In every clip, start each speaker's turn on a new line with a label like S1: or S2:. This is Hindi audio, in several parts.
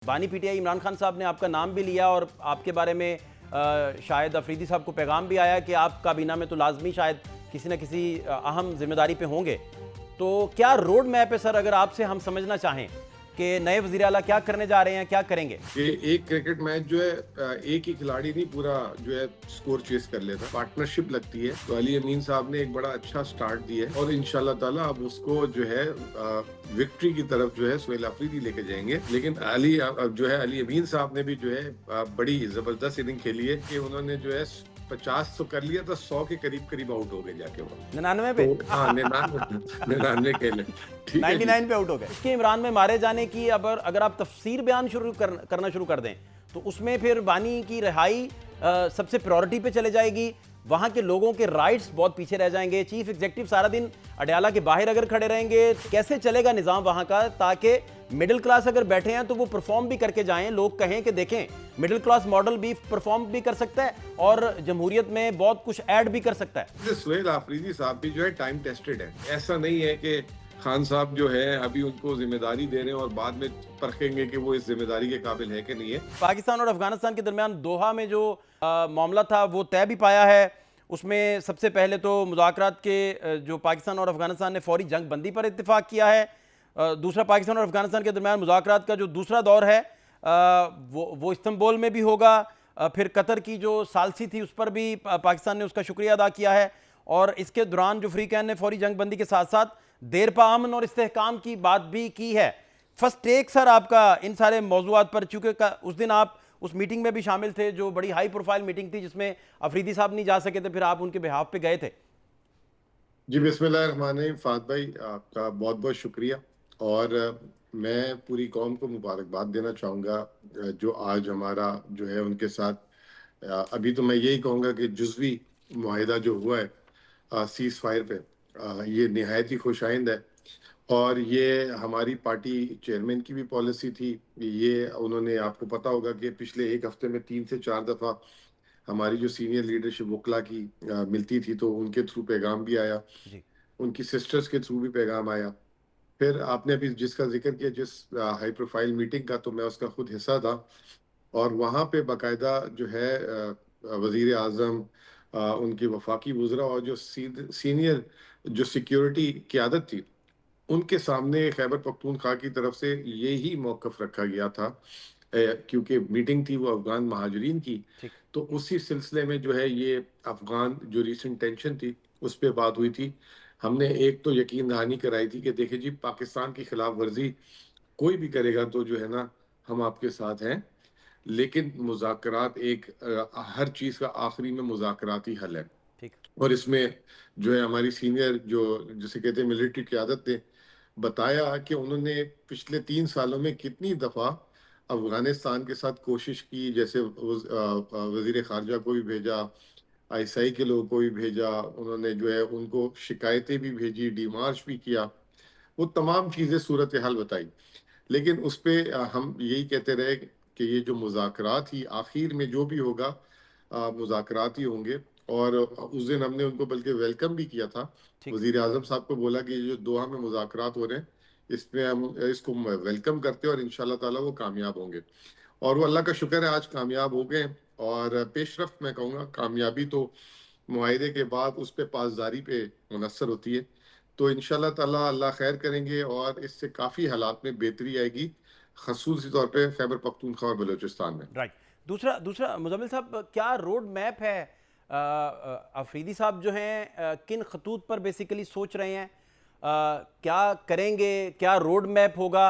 S1: बानी पीटीआई इमरान खान साहब ने आपका नाम भी लिया और आपके बारे में शायद अफरीदी साहब को पैगाम भी आया कि आप काबीना में तो लाजमी शायद किसी न किसी अहम जिम्मेदारी पे होंगे। तो क्या रोड मैप है सर, अगर आपसे हम समझना चाहें कि नए वज़ीर आला क्या करने जा रहे हैं, क्या करेंगे?
S2: कि एक क्रिकेट मैच जो है एक ही खिलाड़ी नहीं पूरा जो है स्कोर चेस कर लेता, पार्टनरशिप लगती है। तो अली अमीन साहब ने एक बड़ा अच्छा स्टार्ट दिया है और इंशाल्लाह ताला अब उसको जो है विक्ट्री की तरफ जो है सुहेल अफरीदी लेके जाएंगे। लेकिन जो है अली अमीन साहब ने भी जो है बड़ी जबरदस्त इनिंग खेली है कि उन्होंने जो है 50 तो कर लिया था, 100 के करीब करीब आउट हो गए जाके वो
S1: 99 पे?
S2: तो हाँ 99 खेले, ठीक है जी।
S1: 99 पे आउट हो गए। इसके इमरान में मारे जाने की अगर आप तफसीर बयान करना शुरू कर दें तो उसमें फिर बानी की रिहाई सबसे प्रायोरिटी पे चले जाएगी। वहां के लोगों के राइट्स बहुत पीछे रह जाएंगे। चीफ एग्जीक्यूटिव सारा दिन अडयाला के बाहर अगर खड़े रहेंगे, कैसे चलेगा निज़ाम वहां का, ताकि मिडिल क्लास अगर बैठे हैं तो वो परफॉर्म भी करके जाएं, लोग कहें कि देखें मिडिल क्लास मॉडल भी परफॉर्म भी कर सकता है और जमहूरियत में बहुत कुछ ऐड भी कर सकता है।
S2: सुहेल अफरीदी साहब भी जो है टाइम टेस्टेड है। ऐसा नहीं है कि खान साहब जो है अभी उनको जिम्मेदारी दे रहे हैं और बाद में परखेंगे कि वो इस जिम्मेदारी के काबिल है कि नहीं है।
S1: पाकिस्तान और अफगानिस्तान के दरमियान दोहा में जो मामला था वो तय भी पाया है। उसमें सबसे पहले तो मुज़ाकरात के जो पाकिस्तान और अफगानिस्तान ने फौरी जंग बंदी पर इत्तेफाक किया है। दूसरा, पाकिस्तान और अफगानिस्तान के दरमियान मुज़ाकरात का जो दूसरा दौर है वो इस्तंबुल में भी होगा। फिर कतर की जो सालसी थी उस पर भी पाकिस्तान ने उसका शुक्रिया अदा किया है। और इसके दौरान जो फ्रीकैन ने फौरी जंग बंदी के साथ साथ देर पा अमन और इस्तेहकाम की बात भी की है। फर्स्ट टेक सर आपका इन सारे मौजूआत पर, चूंकि उस दिन आप उस मीटिंग में भी शामिल थे जो बड़ी हाई प्रोफाइल मीटिंग थी जिसमें अफरीदी साहब नहीं जा सके थे, फिर आप उनके बिहाफ पे गए थे।
S2: जी बिस्मिल्लाहिर्रहमानिर्रहीम। फात भाई आपका बहुत बहुत शुक्रिया। और मैं पूरी कौम को मुबारकबाद देना चाहूँगा जो आज हमारा जो है उनके साथ अभी तो मैं यही कहूँगा कि जुज़वी मुआहिदा जो हुआ है सीज़ फायर पे, ये निहायत ही खुशाइंद है। और ये हमारी पार्टी चेयरमैन की भी पॉलिसी थी। ये उन्होंने, आपको पता होगा कि पिछले एक हफ्ते में 3 से 4 दफ़ा हमारी जो सीनियर लीडरशिप वकला की मिलती थी तो उनके थ्रू पैगाम भी आया,
S1: जी।
S2: उनकी सिस्टर्स के थ्रू भी पैगाम आया। फिर आपने अभी जिसका जिक्र किया, जिस हाई प्रोफाइल मीटिंग का, तो मैं उसका खुद हिस्सा था। और वहाँ पे बाकायदा जो है वज़ीर आज़म, उनकी वफाकी वज़रा और जो सीनियर जो सिक्योरिटी क़यादत थी, उनके सामने खैबर पख्तूनख्वा की तरफ से यही मौक़िफ़ रखा गया था। क्योंकि मीटिंग थी वो अफ़गान महाजरीन की,
S1: ठीक।
S2: तो उसी सिलसिले में जो है ये अफ़गान जो रीसेंट टेंशन थी उस पे बात हुई थी। हमने एक तो यकीन दहानी कराई थी कि देखिए जी, पाकिस्तान की खिलाफ वर्जी कोई भी करेगा तो जो है ना, हम आपके साथ हैं। लेकिन मुज़ाकरात एक हर चीज़ का आखिरी में मुज़ाकराती हल है।
S1: ठीक।
S2: और इसमें जो है हमारी सीनियर जो जिसे कहते हैं मिलिट्री क़यादत ने बताया कि उन्होंने पिछले 3 सालों में कितनी दफ़ा अफ़गानिस्तान के साथ कोशिश की, जैसे वज़ीर ख़ारजा को भी भेजा, आईएसआई के लोगों को भी भेजा, उन्होंने जो है उनको शिकायतें भी भेजी, डिमार्च भी किया, वो तमाम चीज़ें सूरत हाल बताई। लेकिन उस पे हम यही कहते रहे कि ये जो मुज़ाकरात ही आखिर में जो भी होगा मुज़ाकरात ही होंगे। और उस दिन हमने उनको बल्कि वेलकम भी किया था।
S1: ठीक।
S2: वज़ीर आज़म साहब को बोला कि ये जो दोहा में मुज़ाकरात हो रहे हैं, इसमें हम इसको वेलकम करते हैं और इंशाल्लाह ताला वो कामयाब होंगे। और वो अल्लाह का शुक्र है आज कामयाब हो गए। और पेशरफ्त मैं कहूँगा, कामयाबी तो मुआहिदे के बाद उस पे पासदारी पे मुनस्सर होती है। तो इंशाल्लाह ताला अल्लाह खैर करेंगे और इससे काफ़ी हालात में बेहतरी आएगी, ख़ुसूसी तौर पे खैबर पख्तूनख्वा और बलूचिस्तान में।
S1: राइट। दूसरा दूसरा मुजम्मिल साहब, क्या रोड मैप है? अफरीदी साहब जो हैं किन खतूत पर बेसिकली सोच रहे हैं, क्या करेंगे, क्या रोड मैप होगा,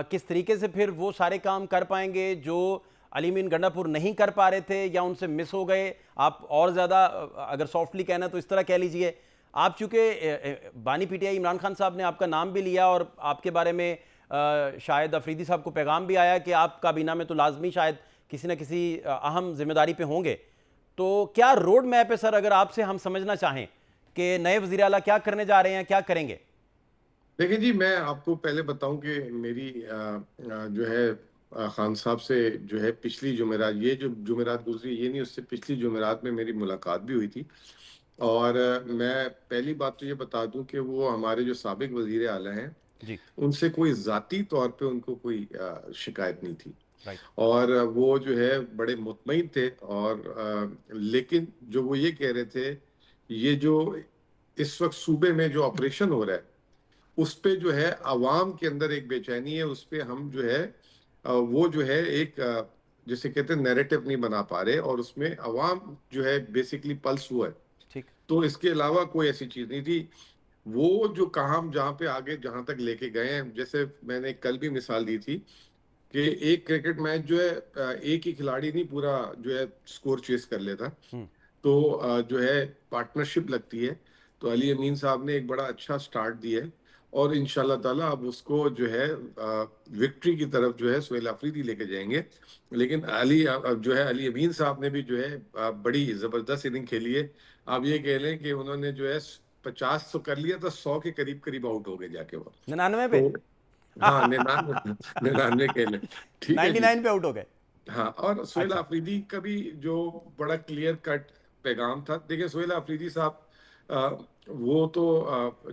S1: किस तरीके से फिर वो सारे काम कर पाएंगे जो अली मीन गंडापुर नहीं कर पा रहे थे या उनसे मिस हो गए? आप और ज़्यादा अगर सॉफ्टली कहना तो इस तरह कह लीजिए। आप चूँकि बानी पीटीआई इमरान खान साहब ने आपका नाम भी लिया और आपके बारे में शायद अफरीदी साहब को पैगाम भी आया कि आप काबीना में तो लाजमी शायद किसी न किसी अहम जिम्मेदारी पे होंगे। तो क्या रोड मैप है सर, अगर आपसे हम समझना चाहें कि नए वज़ीर आला क्या करने जा रहे हैं, क्या करेंगे?
S2: देखिए जी, मैं आपको पहले बताऊं कि मेरी जो है खान साहब से जो है पिछली जुमेरात, ये जो जुमेरात गुजरी ये नहीं, उससे पिछली जुमेरात में मेरी मुलाकात भी हुई थी। और मैं पहली बात तो ये बता दूं कि वो हमारे जो साबिक वजीर आला हैं,
S1: जी।
S2: उनसे कोई ज़ाती तौर पे उनको कोई शिकायत नहीं थी।
S1: राइट।
S2: और वो जो है बड़े मुतमईन थे। और लेकिन जो वो ये कह रहे थे, ये जो इस वक्त सूबे में जो ऑपरेशन हो रहा है उस पे जो है अवाम के अंदर एक बेचैनी है, उस पे हम जो है वो जो है एक जिसे कहते हैं नैरेटिव नहीं बना पा रहे, और उसमें अवाम जो है बेसिकली पल्स हुआ है।
S1: ठीक।
S2: तो इसके अलावा कोई ऐसी चीज नहीं थी। वो जो काम जहाँ पे आगे जहां तक लेके गए हैं, जैसे मैंने कल भी मिसाल दी थी कि एक क्रिकेट मैच जो है एक ही खिलाड़ी नहीं पूरा जो है स्कोर चेस कर लेता।
S1: हम्म।
S2: तो जो है पार्टनरशिप लगती है। तो अली अमीन साहब ने एक बड़ा अच्छा स्टार्ट दिया है, और इंशाल्लाह ताला अब उसको जो है विक्ट्री की तरफ जो है सोहेल अफरीदी लेके जाएंगे। लेकिन अब जो है अली अमीन साहब ने भी जो है बड़ी जबरदस्त इनिंग खेली है। आप ये कह लें कि उन्होंने जो है 50 तो कर लिया था, 100 के करीब करीब आउट हो गए जाके वो।
S1: 99 पे।
S2: तो हाँ, 99, 99 कह लें। ठीक है जी।
S1: 99 पे आउट हो गए।
S2: हाँ, और सोहेल
S1: अच्छा।
S2: आफरीदी का भी जो बड़ा क्लियर कट पैगाम था। देखिए सोहेल आफरीदी साहब अ, वो तो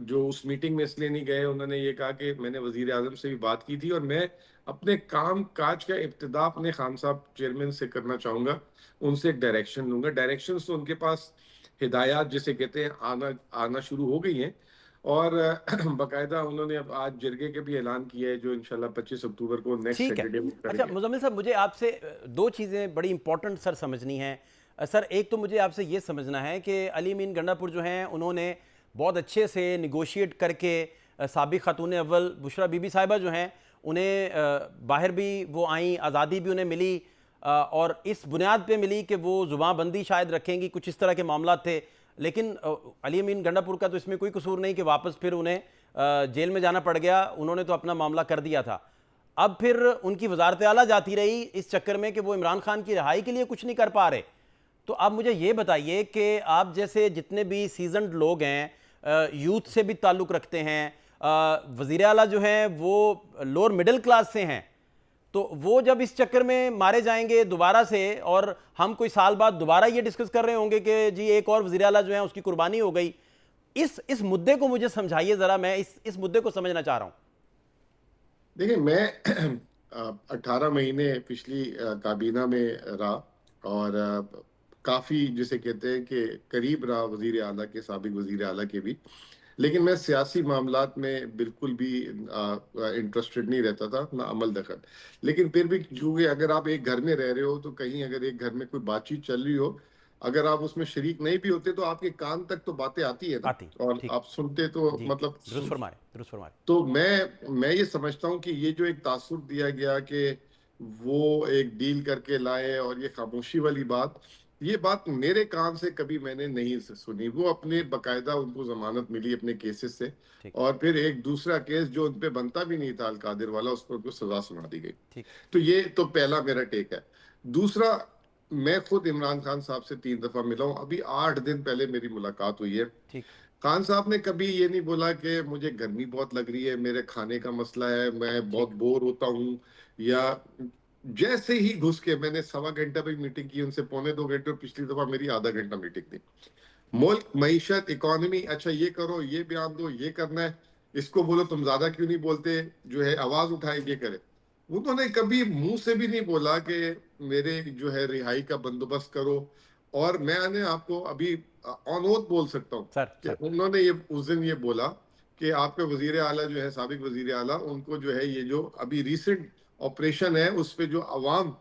S2: जो उस मीटिंग में इसलिए नहीं गए, उन्होंने ये कहा कि मैंने वजीर आजम से भी बात की थी और मैं अपने काम काज का इब्तिदा अपने खान साहब चेयरमैन से करना चाहूंगा, उनसे एक डायरेक्शन लूंगा। डायरेक्शन तो उनके पास हिदायत जिसे कहते हैं आना आना शुरू हो गई हैं। और बाकायदा उन्होंने अब आज जरगे के भी ऐलान किया है जो इंशाल्लाह 25 अक्टूबर को नेक्स्ट
S1: ठीक है।
S2: सैटरडे में
S1: अच्छा
S2: करेंगे।
S1: मुजम्मिल साहब, मुझे आपसे दो चीज़ें बड़ी इंपॉर्टेंट सर समझनी हैं। सर एक तो मुझे आपसे ये समझना है कि अली अमीन गंडापुर जो हैं उन्होंने बहुत अच्छे से निगोशिएट करके साबिक खातून अव्वल बुशरा बीबी साहिबा जो हैं उन्हें बाहर भी वो आई, आज़ादी भी उन्हें मिली, और इस बुनियाद पे मिली कि वो ज़ुबानबंदी शायद रखेंगी, कुछ इस तरह के मामला थे। लेकिन अली अमीन गंडापुर का तो इसमें कोई कसूर नहीं कि वापस फिर उन्हें जेल में जाना पड़ गया, उन्होंने तो अपना मामला कर दिया था। अब फिर उनकी वजारत आला जाती रही इस चक्कर में कि वो इमरान खान की रिहाई के लिए कुछ नहीं कर पा रहे। तो आप मुझे ये बताइए कि आप जैसे जितने भी सीजन्ड लोग हैं, यूथ से भी ताल्लुक़ रखते हैं, वज़ीर आला जो हैं वो लोअर मिडिल क्लास से हैं, तो वो जब इस चक्कर में मारे जाएंगे दोबारा से और हम कोई साल बाद दोबारा ये डिस्कस कर रहे होंगे कि जी एक और वज़ीर आला जो है उसकी कुर्बानी हो गई, इस मुद्दे को मुझे समझाइए ज़रा, मैं इस मुद्दे को समझना चाह रहा हूँ।
S2: देखिए मैं 18 महीने पिछली काबीना में रहा, और काफी जिसे कहते हैं कि करीब रहा वजीर आला के, साबिक वजीर आला के भी। लेकिन मैं सियासी मामलात में बिल्कुल भी इंटरेस्टेड नहीं रहता था, ना अमल दखल। लेकिन फिर भी चूंकि अगर आप एक घर में रह रहे हो तो कहीं अगर एक घर में कोई बातचीत चल रही हो, अगर आप उसमें शरीक नहीं भी होते तो आपके कान तक तो बातें आती है ना,
S1: आती।
S2: और
S1: ठीक।
S2: आप सुनते तो
S1: जी।
S2: मतलब
S1: दुरुस्त फरमाए, दुरुस्त फरमाए।
S2: तो मैं ये समझता हूँ कि ये जो एक तासुर दिया गया कि वो एक डील करके लाए, और ये खामोशी वाली बात, ये बात मेरे कान से कभी मैंने नहीं सुनी। वो अपने बकायदा उनको जमानत मिली अपने केसेस से,
S1: ठीक।
S2: और फिर एक दूसरा केस जो उन पे बनता भी नहीं था अलकादिर वाला, उस पर उनको सजा सुना दी गई।
S1: ठीक।
S2: तो ये तो पहला मेरा टेक है। दूसरा, मैं खुद इमरान खान साहब से 3 दफा मिला हूँ, अभी 8 दिन पहले मेरी मुलाकात हुई है।
S1: ठीक।
S2: खान साहब ने कभी ये नहीं बोला कि मुझे गर्मी बहुत लग रही है, मेरे खाने का मसला है, मैं बहुत
S1: ठीक।
S2: बोर होता हूँ, या जैसे ही घुस के मैंने 1.25 घंटा भी मीटिंग की उनसे, 1.25 घंटे, और पिछली दफा मेरी आधा घंटा मीटिंग थी। मुल्क, मईशत, इकोनॉमी, अच्छा ये करो, ये बयान दो, ये करना है, इसको बोलो तुम ज्यादा क्यों नहीं बोलते, जो है आवाज उठाए, ये करे। उन्होंने कभी मुंह से भी नहीं बोला कि मेरे जो है रिहाई का बंदोबस्त करो। और मैंने आपको अभी ऑन ओथ बोल सकता हूँ
S1: सर
S2: कि
S1: सर।
S2: उन्होंने ये उस दिन ये बोला कि आपके वजीर आला जो है, साबिक वजीर आला, उनको जो है ये जो अभी रिसेंट ऑपरेशन है उस पे जो अवाम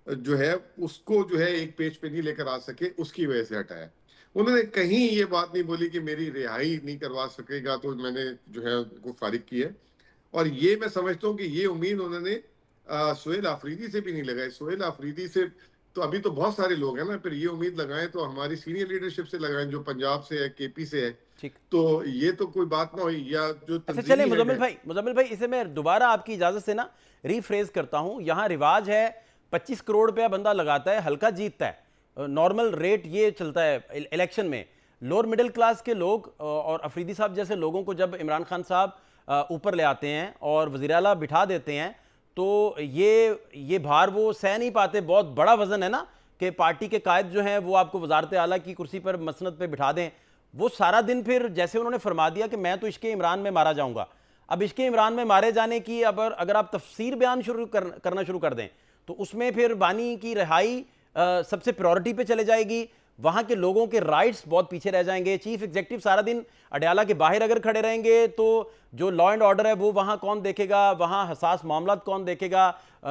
S2: जो है उसको जो है एक पेज पे नहीं लेकर आ सके, उसकी वजह से हटाया। उन्होंने कहीं ये बात नहीं बोली कि मेरी रिहाई नहीं करवा सकेगा तो मैंने जो है उनको फारिग किया। और ये मैं समझता हूँ कि ये उम्मीद उन्होंने सोहेल आफरीदी से भी नहीं लगाई। सोहेल आफरीदी से तो अभी तो बहुत सारे लोग हैं ना, फिर ये उम्मीद लगाएं तो हमारी सीनियर लीडरशिप से लगाएं जो पंजाब से है, केपी से है।
S1: ठीक।
S2: तो ये तो कोई बात ना हुई, या जो
S1: अच्छा चलिए
S2: तंजीमी हेड है।
S1: मुजम्मिल भाई इसे मैं दोबारा आपकी इजाज़त से ना रीफ्रेज करता हूँ। यहाँ रिवाज है 25 करोड़ रुपया बंदा लगाता है, हल्का जीतता है, नॉर्मल रेट ये चलता है इलेक्शन में। लोअर मिडिल क्लास के लोग और अफरीदी साहब जैसे लोगों को जब इमरान खान साहब ऊपर ले आते हैं और वज़ीर आला बिठा देते हैं तो ये भार वो सह नहीं पाते। बहुत बड़ा वज़न है ना कि पार्टी के कायद जो हैं वो आपको वजारत आला की कुर्सी पर, मसनद पे बिठा दें। वो सारा दिन फिर जैसे उन्होंने फरमा दिया कि मैं तो इश्के इमरान में मारा जाऊंगा। अब इश्के इमरान में मारे जाने की अगर आप तफसीर बयान करना शुरू कर दें तो उसमें फिर बानी की रिहाई सबसे प्रायोरिटी पे चले जाएगी, वहां के लोगों के राइट्स बहुत पीछे रह जाएंगे। चीफ एग्जीक्यूटिव सारा दिन अडयाला के बाहर अगर खड़े रहेंगे तो जो लॉ एंड ऑर्डर है वो वहां कौन देखेगा, वहां हसास मामला कौन देखेगा,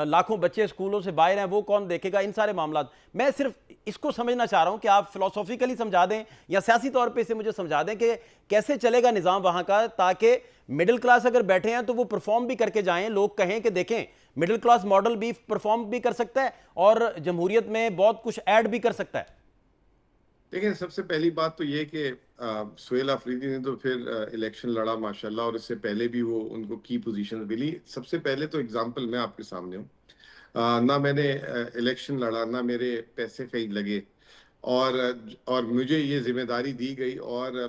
S1: लाखों बच्चे स्कूलों से बाहर हैं वो कौन देखेगा, इन सारे मामला। मैं सिर्फ इसको समझना चाह रहा हूं कि आप फिलोसॉफिकली समझा दें या सियासी तौर पे इसे मुझे समझा दें कि कैसे चलेगा निज़ाम वहां का, ताकि मिडिल क्लास अगर बैठे हैं तो वो परफॉर्म भी करके जाएं, लोग कहें कि देखें मिडिल क्लास मॉडल भी परफॉर्म भी कर सकता है और जमहूरियत में बहुत कुछ ऐड भी कर सकता है।
S2: देखिए, सबसे पहली बात तो ये कि सुहेल अफरीदी ने तो फिर इलेक्शन लड़ा माशाल्लाह, और इससे पहले भी वो उनको की पोजीशन मिली। सबसे पहले तो एग्जांपल मैं आपके सामने हूँ। ना मैंने इलेक्शन लड़ा, ना मेरे पैसे कहीं लगे, और मुझे ये जिम्मेदारी दी गई और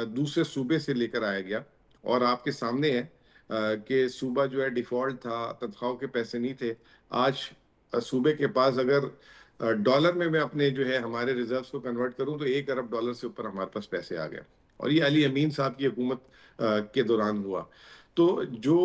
S2: दूसरे सूबे से लेकर आया गया। और आपके सामने है कि सूबा जो है डिफॉल्ट था, तनख्वाहों के पैसे नहीं थे। आज सूबे के पास अगर डॉलर में मैं अपने जो है हमारे रिजर्व्स को कन्वर्ट करूं तो 1 अरब डॉलर से ऊपर हमारे पास पैसे आ गए, और ये अली अमीन साहब की हुकूमत के दौरान हुआ। तो जो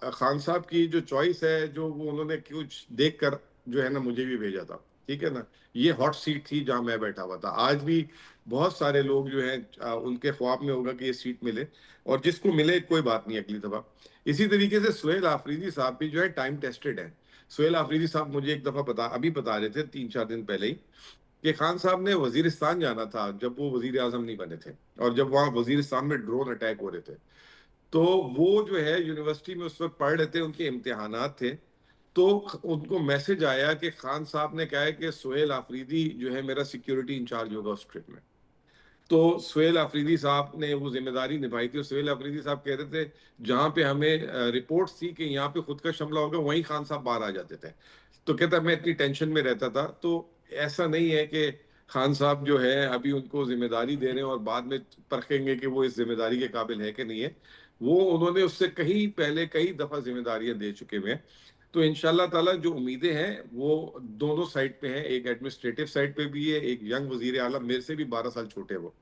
S2: खान साहब की जो चॉइस है, जो वो उन्होंने कुछ देख कर जो है ना मुझे भी भेजा था, ठीक है ना। ये हॉट सीट थी जहां मैं बैठा हुआ था। आज भी बहुत सारे लोग जो हैं उनके ख्वाब में होगा कि ये सीट मिले, और जिसको मिले कोई बात नहीं अगली दफा। इसी तरीके से सुहेल आफरीदी साहब भी जो है टाइम टेस्टेड है। सुहेल आफरीदी साहब मुझे एक दफा बता रहे थे 3-4 दिन पहले ही, कि खान साहब ने वजीरिस्तान जाना था जब वो वजीर आजम नहीं बने थे, और जब वहां वजीरिस्तान में ड्रोन अटैक हो रहे थे, तो वो जो है यूनिवर्सिटी में उस वक्त पढ़ रहे थे, उनके इम्तिहानात थे। तो उनको मैसेज आया कि खान साहब ने कहा है कि सुहेल आफरीदी जो है मेरा सिक्योरिटी इंचार्ज होगा उस ट्रिप में। तो सुहेल अफरीदी साहब ने वो जिम्मेदारी निभाई थी, और सुहेल अफरीदी साहब कह रहे थे जहां पे हमें रिपोर्ट थी कि यहाँ पे खुद का हमला होगा, वहीं खान साहब बाहर आ जाते थे। तो कहता मैं इतनी टेंशन में रहता था। तो ऐसा नहीं है कि खान साहब जो है अभी उनको जिम्मेदारी दे रहे हैं और बाद में परखेंगे कि वो इस जिम्मेदारी के काबिल है कि नहीं है। वो उन्होंने उससे कहीं पहले कई दफा जिम्मेदारियां दे चुके हुए हैं। तो इंशाल्लाह ताला जो उम्मीदें हैं वो दोनों साइड पे हैं, एक एडमिनिस्ट्रेटिव साइड पे भी है, एक यंग वजीर आला, मेरे से भी 12 साल छोटे हैं वो,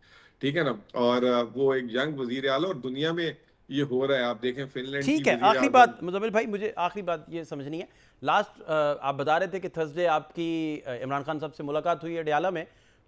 S2: ठीक है ना। और वो एक यंग वजीर आला, और दुनिया में ये हो रहा है, आप देखें फिनलैंड की
S1: ठीक है,
S2: वजीर
S1: आखिरी
S2: आजम।
S1: बात मुजम्मिल भाई, मुझे आखिरी बात ये समझनी है। लास्ट आप बता रहे थे कि थर्सडे आपकी इमरान खान साहब से मुलाकात हुई है डयाला में,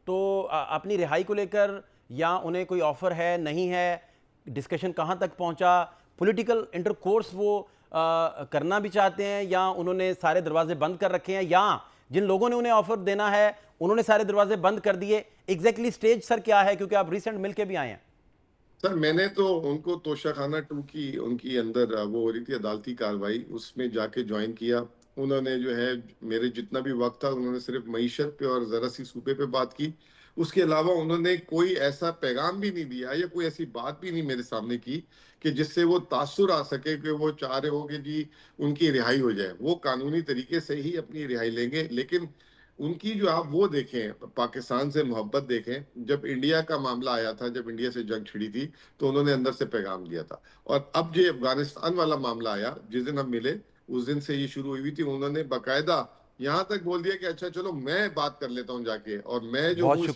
S1: तो अपनी रिहाई को लेकर या उन्हें कोई ऑफर है नहीं है, डिस्कशन कहाँ तक पहुँचा, पॉलिटिकल इंटरकोर्स वो करना भी चाहते हैं या उन्होंने सारे दरवाजे बंद कर रखे हैं, या जिन लोगों ने उन्हें ऑफर देना है उन्होंने सारे दरवाजे बंद कर दिए? एग्जैक्टली स्टेज सर क्या है, क्योंकि आप रिसेंट मिल के भी आए हैं।
S2: सर, मैंने तो उनको तोशाखाना 2 की उनकी अंदर वो हो रही थी अदालती कार्रवाई, उसमें जाके ज्वाइन किया। उन्होंने जो है मेरे जितना भी वक्त था उन्होंने सिर्फ मईशत पे और जरा सी सूबे पे बात की। उसके अलावा उन्होंने कोई ऐसा पैगाम भी नहीं दिया या कोई ऐसी बात भी नहीं मेरे सामने की कि जिससे वो तासुर आ सके कि वो चाह रहे हो कि जी उनकी रिहाई हो जाए। वो कानूनी तरीके से ही अपनी रिहाई लेंगे, लेकिन उनकी जो आप वो देखें, पाकिस्तान से मोहब्बत देखें। जब इंडिया का मामला आया था, जब इंडिया से जंग छिड़ी थी, तो उन्होंने अंदर से पैगाम दिया था। और अब जो अफगानिस्तान वाला मामला आया, जिस दिन हम मिले उस दिन से ये शुरू हुई थी। उन्होंने बाकायदा यहाँ तक बोल दिया कि अच्छा चलो मैं बात कर लेता हूँ जाके, और मैं जो
S1: बहुत
S2: हूँ
S1: शुक्रिया।
S2: इस